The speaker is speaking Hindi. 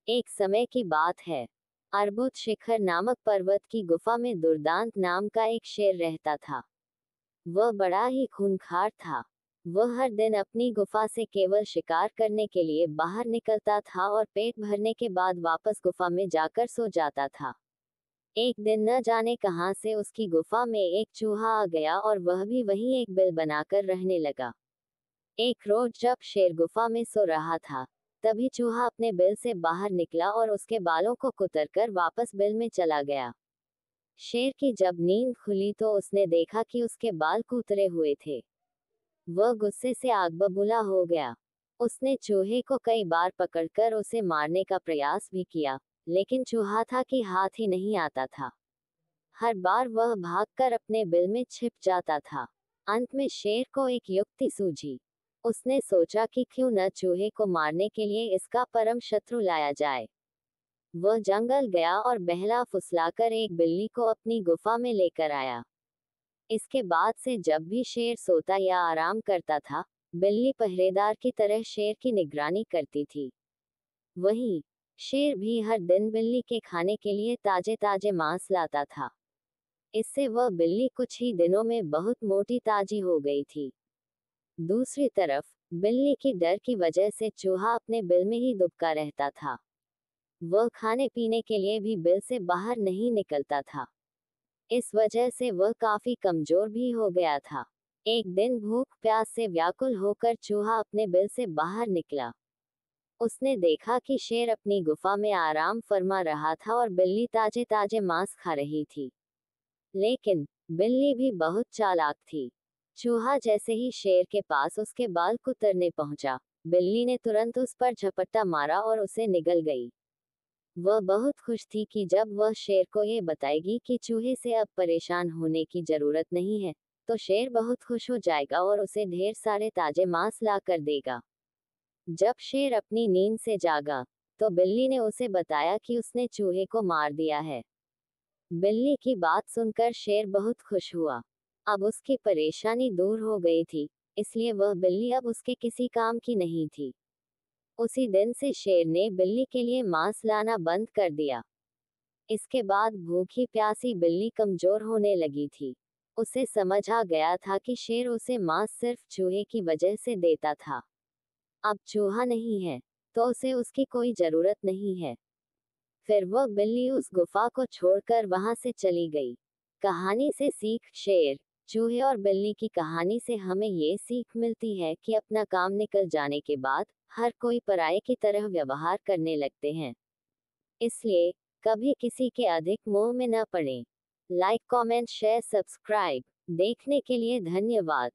एक समय की बात है। अर्बुद शिखर नामक पर्वत की गुफा में दुर्दांत नाम का एक शेर रहता था। वह बड़ा ही खूंखार था। वह हर दिन अपनी गुफा से केवल शिकार करने के लिए बाहर निकलता था और पेट भरने के बाद वापस गुफा में जाकर सो जाता था। एक दिन न जाने कहां से उसकी गुफा में एक चूहा आ गया और वह भी वहीं एक बिल बनाकर रहने लगा। एक रोज जब शेर गुफा में सो रहा था, तभी चूहा अपने बिल से बाहर निकला और उसके बालों को कुतरकर वापस बिल में चला गया। शेर की जब नींद खुली तो उसने देखा कि उसके बाल कुतरे हुए थे। वह गुस्से से आग बबूला हो गया। उसने चूहे को कई बार पकड़कर उसे मारने का प्रयास भी किया, लेकिन चूहा था कि हाथ ही नहीं आता था। हर बार वह भागकर अपने बिल में छिप जाता था। अंत में शेर को एक युक्ति सूझी। उसने सोचा कि क्यों न चूहे को मारने के लिए इसका परम शत्रु लाया जाए। वह जंगल गया और बहला फुसलाकर एक बिल्ली को अपनी गुफा में लेकर आया। इसके बाद से जब भी शेर सोता या आराम करता था, बिल्ली पहरेदार की तरह शेर की निगरानी करती थी। वहीं शेर भी हर दिन बिल्ली के खाने के लिए ताजे ताजे मांस लाता था। इससे वह बिल्ली कुछ ही दिनों में बहुत मोटी ताजी हो गई थी। दूसरी तरफ बिल्ली की डर की वजह से चूहा अपने बिल में ही दुबका रहता था। वह खाने पीने के लिए भी बिल से बाहर नहीं निकलता था। इस वजह से वह काफी कमजोर भी हो गया था। एक दिन भूख प्यास से व्याकुल होकर चूहा अपने बिल से बाहर निकला। उसने देखा कि शेर अपनी गुफा में आराम फरमा रहा था और बिल्ली ताजे ताजे मांस खा रही थी। लेकिन बिल्ली भी बहुत चालाक थी। चूहा जैसे ही शेर के पास उसके बाल कुतरने पहुंचा, बिल्ली ने तुरंत उस पर झपट्टा मारा और उसे निगल गई। वह बहुत खुश थी कि जब वह शेर को ये बताएगी कि चूहे से अब परेशान होने की जरूरत नहीं है, तो शेर बहुत खुश हो जाएगा और उसे ढेर सारे ताजे मांस ला कर देगा। जब शेर अपनी नींद से जागा, तो बिल्ली ने उसे बताया कि उसने चूहे को मार दिया है। बिल्ली की बात सुनकर शेर बहुत खुश हुआ। अब उसकी परेशानी दूर हो गई थी, इसलिए वह बिल्ली अब उसके किसी काम की नहीं थी। उसी दिन से शेर ने बिल्ली के लिए मांस लाना बंद कर दिया। इसके बाद भूखी प्यासी बिल्ली कमजोर होने लगी थी। उसे समझ आ गया था कि शेर उसे मांस सिर्फ चूहे की वजह से देता था। अब चूहा नहीं है, तो उसे उसकी कोई जरूरत नहीं है। फिर वह बिल्ली उस गुफा को छोड़कर वहां से चली गई। कहानी से सीख। शेर, चूहे और बिल्ली की कहानी से हमें ये सीख मिलती है कि अपना काम निकल जाने के बाद हर कोई पराये की तरह व्यवहार करने लगते हैं। इसलिए कभी किसी के अधिक मोह में न पड़ें। Like, comment, share, subscribe. देखने के लिए धन्यवाद।